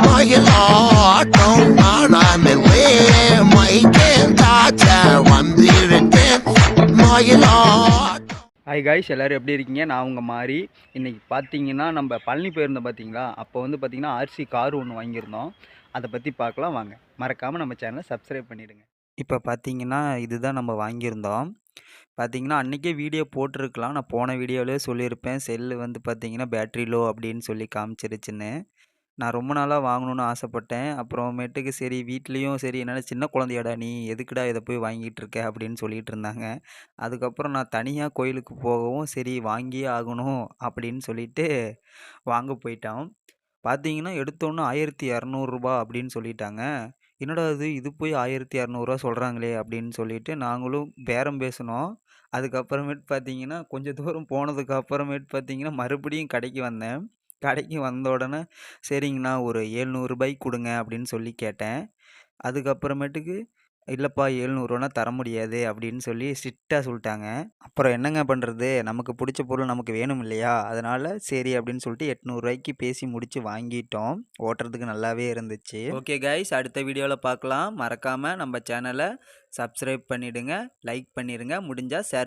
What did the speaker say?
மயிலாட்டம் நாடாமலே மைக்கேன் தாத்தா வந்திருக்கேன் மயிலாட்டம். ஹாய் காய்ஸ், எல்லோரும் எப்படி இருக்கீங்க? நான் உங்கள் மாதிரி. இன்றைக்கி பார்த்தீங்கன்னா நம்ம பழனி போயிருந்தோம் பார்த்தீங்களா. அப்போ வந்து பார்த்திங்கன்னா ஆர்சி கார் ஒன்று வாங்கியிருந்தோம். அதை பற்றி பார்க்கலாம் வாங்க. மறக்காமல் நம்ம சேனலை சப்ஸ்கிரைப் பண்ணிவிடுங்க. இப்போ பார்த்தீங்கன்னா இதுதான் நம்ம வாங்கியிருந்தோம். பார்த்தீங்கன்னா அன்றைக்கே வீடியோ போட்டிருக்கலாம். நான் போன வீடியோவிலே சொல்லியிருப்பேன், செல்லு வந்து பார்த்திங்கன்னா பேட்ரி லோ அப்படின்னு சொல்லி காமிச்சிருச்சுன்னு. நான் ரொம்ப நாளாக வாங்கணுன்னு ஆசைப்பட்டேன். அப்புறமேட்டுக்கு சரி வீட்லேயும் சரி என்னால் சின்ன குழந்தையாடா நீ எதுக்குடா இதை போய் வாங்கிட்டு இருக்க அப்படின்னு சொல்லிட்டு இருந்தாங்க. அதுக்கப்புறம் நான் தனியாக கோயிலுக்கு போகவும் சரி வாங்கியே ஆகணும் அப்படின்னு சொல்லிட்டு வாங்க போயிட்டோம். பார்த்தீங்கன்னா எடுத்தோன்னே ரூ. 1200 அப்படின்னு சொல்லிட்டாங்க. என்னடா இது போய் ரூ. 1200 சொல்கிறாங்களே அப்படின்னு சொல்லிட்டு நாங்களும் பேரம் பேசினோம். அதுக்கப்புறமேட்டு பார்த்தீங்கன்னா கொஞ்சம் தூரம் போனதுக்கு அப்புறமேட்டு பார்த்தீங்கன்னா மறுபடியும் கடைக்கு வந்தேன். கடைக்கு வந்த உடனே சரிங்கண்ணா ஒரு ரூ. 700 கொடுங்க அப்படின்னு சொல்லி கேட்டேன். அதுக்கப்புறமேட்டுக்கு இல்லைப்பா ரூ. 700 தர முடியாது அப்படின்னு சொல்லி ஸ்ட்ரிக்டாக சொல்லிட்டாங்க. அப்புறம் என்னங்க பண்ணுறது, நமக்கு பிடிச்ச பொருள் நமக்கு வேணும் இல்லையா? அதனால் சரி அப்படின்னு சொல்லிட்டு ரூ. 800 பேசி முடித்து வாங்கிட்டோம். ஓட்டுறதுக்கு நல்லாவே இருந்துச்சு. ஓகே கைஸ், அடுத்த வீடியோவில் பார்க்கலாம். மறக்காமல் நம்ம சேனலை சப்ஸ்கிரைப் பண்ணிவிடுங்க, லைக் பண்ணிடுங்க, முடிஞ்சால் ஷேர்